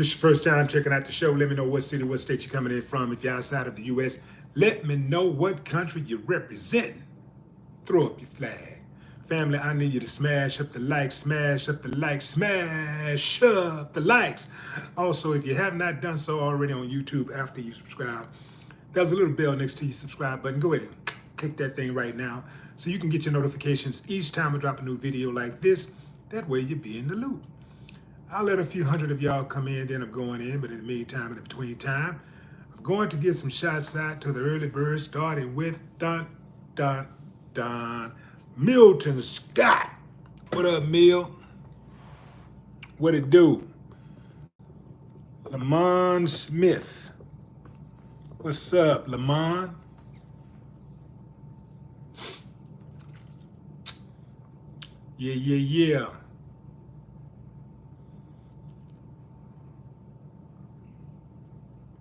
it's your first time checking out the show, let me know what city, what state you're coming in from. If you're outside of the U.S., let me know what country you're representing. Throw up your flag. Family, I need you to smash up the likes, smash up the likes, smash up the likes. Also, if you have not done so already on YouTube after you subscribe, there's a little bell next to your subscribe button. Go ahead and click that thing right now so you can get your notifications each time I drop a new video like this. That way you'll be in the loop. I'll let a few hundred of y'all come in, then I'm going in, but in the meantime, in the between time, I'm going to give some shots out to the early birds, starting with dun, dun, dun, Milton Scott. What up, Mill? What it do? Lamont Smith. What's up, Lamont? Yeah.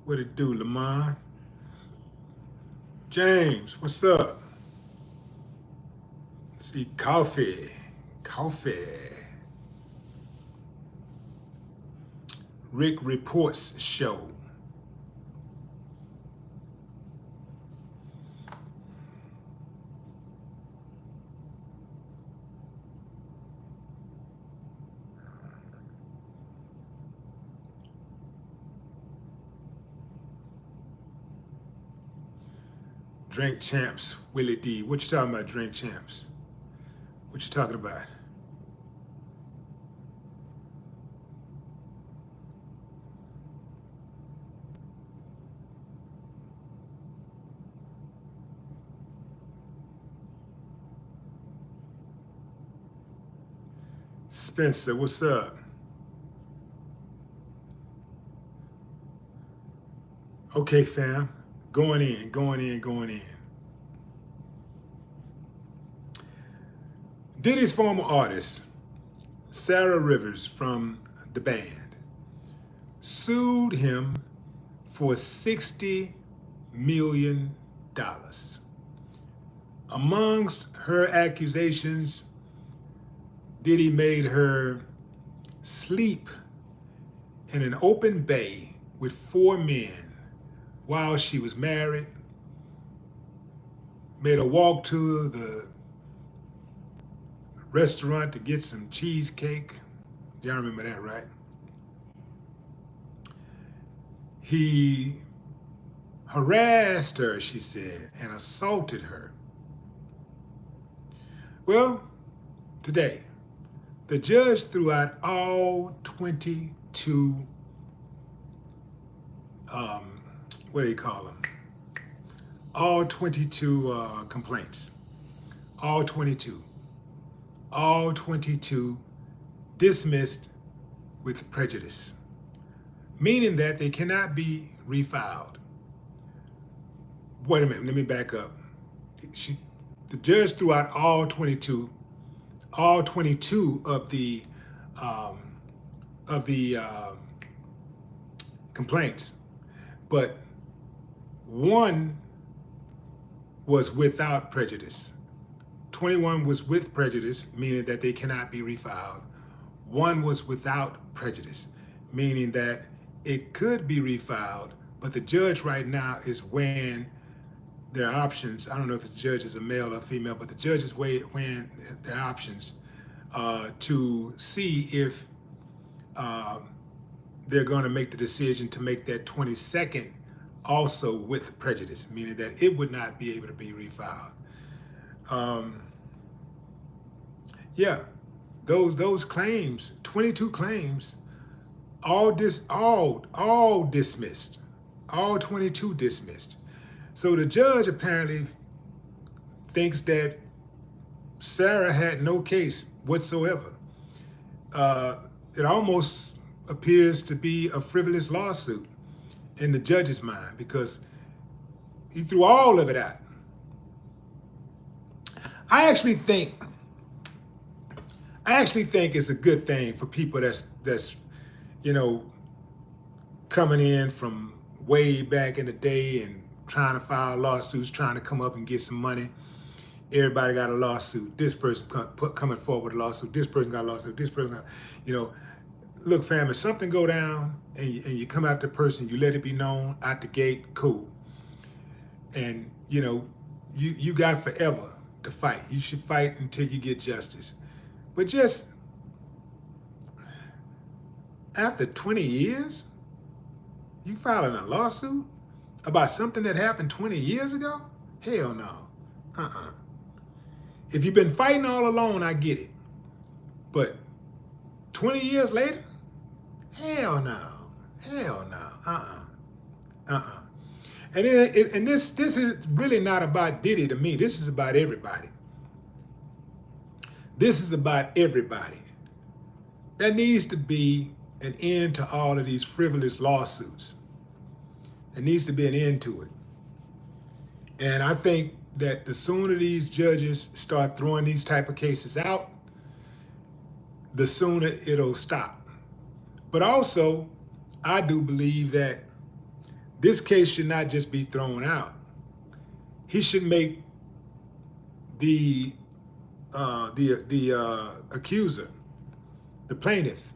What it do, Lamont? James, what's up? See, coffee. Rick Reports Show. Drink Champs, Willie D. What you talking about, Drink Champs? What you talking about? Spencer, what's up? Okay, fam. Going in. Diddy's former artist, Sarah Rivers from the band, sued him for $60 million. Amongst her accusations, Diddy made her sleep in an open bay with 4 men while she was married, made her walk to the restaurant to get some cheesecake. Y'all remember that, right? He harassed her, she said, and assaulted her. Well, today, the judge threw out all 22 what do you call them? All 22 complaints. All 22 dismissed with prejudice, meaning that they cannot be refiled. Wait a minute, let me back up. The judge threw out all 22 of the complaints, but one was without prejudice. 21 was with prejudice, meaning that they cannot be refiled. One was without prejudice, meaning that it could be refiled, but the judge right now is weighing their options. I don't know if the judge is a male or female, but the judge is weighing their options to see if they're going to make the decision to make that 22nd also with prejudice, meaning that it would not be able to be refiled. Yeah, those claims, 22 claims, all dismissed, all 22 dismissed. So the judge apparently thinks that Sarah had no case whatsoever. It almost appears to be a frivolous lawsuit in the judge's mind because he threw all of it out. I actually think it's a good thing for people that's coming in from way back in the day and trying to file lawsuits, trying to come up and get some money. Everybody got a lawsuit. This person coming forward with a lawsuit. This person got a lawsuit. This person got, look, fam, if something go down and you come after the person, you let it be known out the gate, cool. And, you know, you got forever to fight. You should fight until you get justice. But just after 20 years, you filing a lawsuit about something that happened 20 years ago? Hell no. If you've been fighting all along, I get it. But 20 years later? Hell no. Hell no. And this is really not about Diddy to me. This is about everybody. This is about everybody. There needs to be an end to all of these frivolous lawsuits. There needs to be an end to it. And I think that the sooner these judges start throwing these type of cases out, the sooner it'll stop. But also, I do believe that this case should not just be thrown out. He should make the accuser, the plaintiff,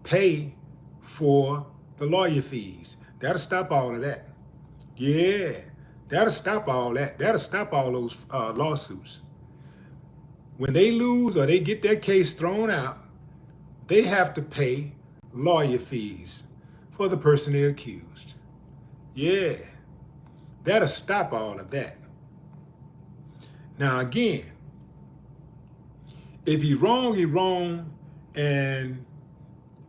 pay for the lawyer fees. That'll stop all of that. Yeah, that'll stop all that. That'll stop all those lawsuits. When they lose or they get their case thrown out, they have to pay lawyer fees for the person they're accused. Yeah, that'll stop all of that. Now again, if he's wrong, and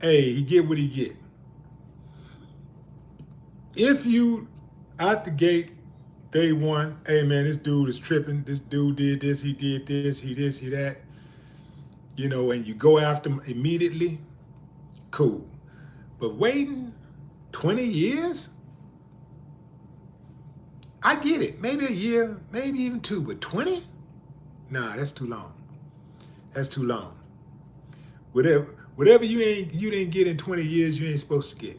hey, he get what he get. If you out the gate, day one, hey man, this dude is tripping, this dude did this, he did this, he that, you know, and you go after him immediately, cool. But waiting 20 years? I get it, maybe a year, maybe even 2, but 20? Nah, that's too long. That's too long. Whatever you didn't get in 20 years, you ain't supposed to get.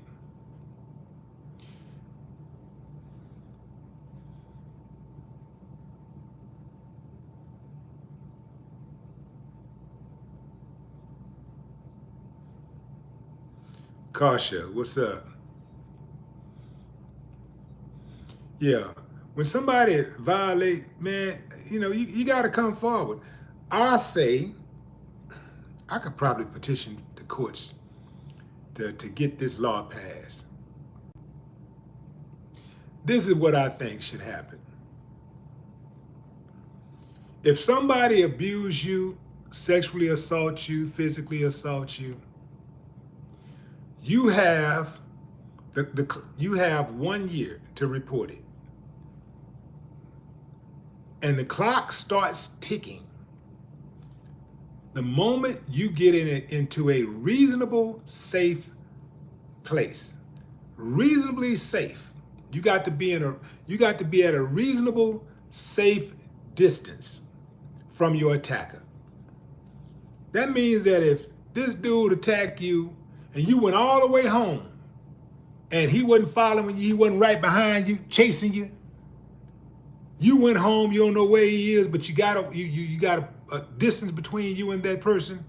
Kasha, what's up? Yeah, when somebody violate, man, you know, you got to come forward. I say, I could probably petition the courts to get this law passed. This is what I think should happen. If somebody abuse you, sexually assault you, physically assault you, you have 1 year to report it. And the clock starts ticking the moment you get into a reasonable, safe place. Reasonably safe. You got to be at a reasonable, safe distance from your attacker. That means that if this dude attacked you and you went all the way home and he wasn't following you, he wasn't right behind you, chasing you, you went home, you don't know where he is, but you got a distance between you and that person,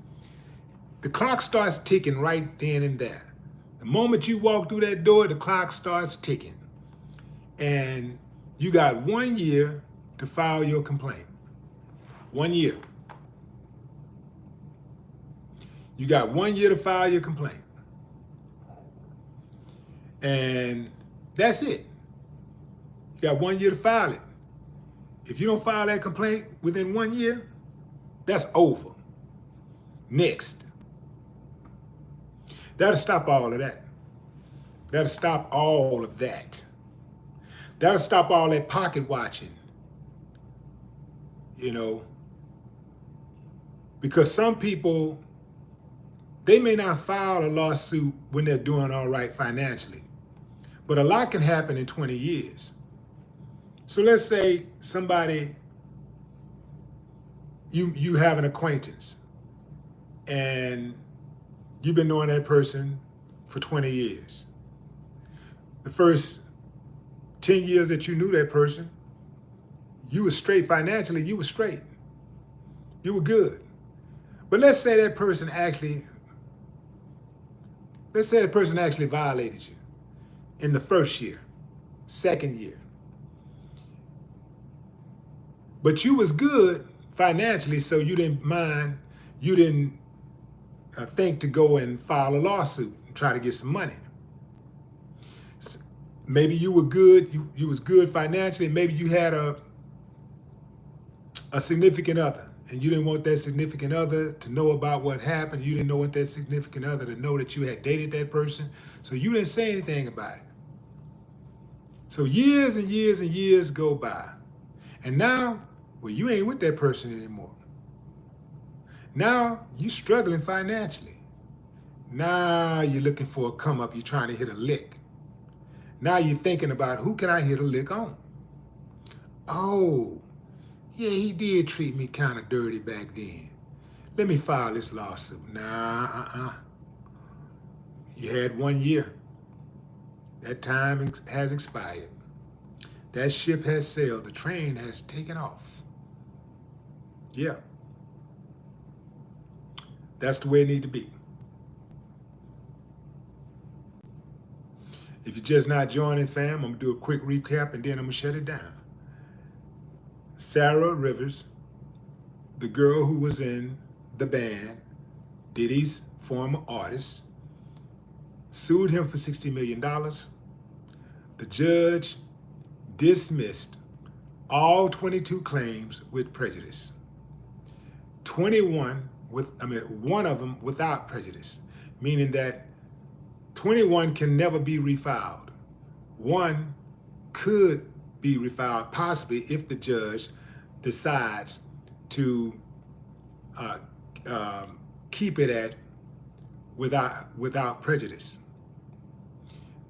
the clock starts ticking right then and there. The moment you walk through that door, the clock starts ticking. And you got 1 year to file your complaint. 1 year. You got 1 year to file your complaint. And that's it. You got 1 year to file it. If you don't file that complaint within 1 year, that's over. Next. That'll stop all of that. That'll stop all of that. That'll stop all that pocket watching. You know, because some people, they may not file a lawsuit when they're doing all right financially, but a lot can happen in 20 years. So let's say somebody, you have an acquaintance and you've been knowing that person for 20 years. The first 10 years that you knew that person, you were straight financially, you were straight. You were good. But let's say that person actually Let's say the person actually violated you in the first year, second year. But you was good financially, so you didn't mind, you didn't think to go and file a lawsuit and try to get some money. So maybe you were good, you was good financially, maybe you had a significant other, and you didn't want that significant other to know about what happened. You didn't want that significant other to know that you had dated that person, so you didn't say anything about it. So years and years and years go by, and now, well, you ain't with that person anymore. Now you're struggling financially. Now you're looking for a come up, you're trying to hit a lick. Now you're thinking about, who can I hit a lick on? Oh, yeah, he did treat me kind of dirty back then. Let me file this lawsuit. Nah, You had 1 year. That time has expired. That ship has sailed. The train has taken off. Yeah. That's the way it needs to be. If you're just not joining, fam, I'm going to do a quick recap and then I'm going to shut it down. Sarah Rivers, the girl who was in the band, Diddy's former artist, sued him for $60 million. The judge dismissed all 22 claims with prejudice. 21 one of them without prejudice, meaning that 21 can never be refiled. One could be refiled possibly if the judge decides to keep it at without prejudice.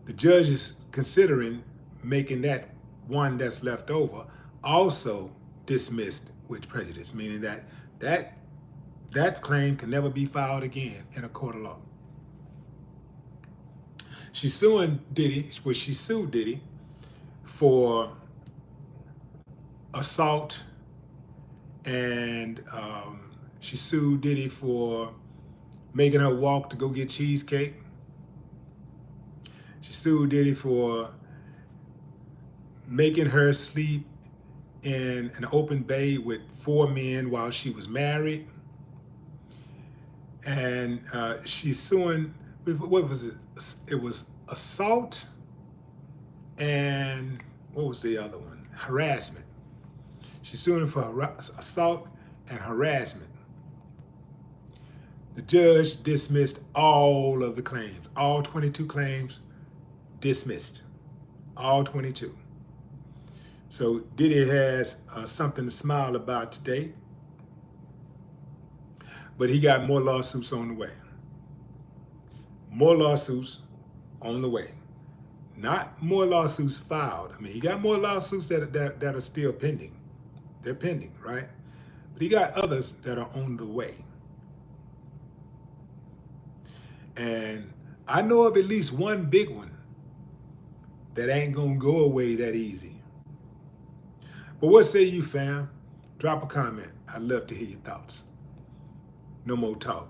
The judge is considering making that one that's left over also dismissed with prejudice, meaning that claim can never be filed again in a court of law. She sued Diddy for assault, and she sued Diddy for making her walk to go get cheesecake. She sued Diddy for making her sleep in an open bay with 4 men while she was married. And she's suing, what was it? It was assault and what was the other one? Harassment. She's suing him for assault and harassment. The judge dismissed all of the claims. All 22 claims dismissed. All 22. So Diddy has something to smile about today. But he got more lawsuits on the way. More lawsuits on the way. Not more lawsuits filed. I mean, he got more lawsuits that are still pending. They're pending, right? But he got others that are on the way. And I know of at least one big one that ain't gonna go away that easy. But what say you, fam? Drop a comment. I'd love to hear your thoughts. No more talk.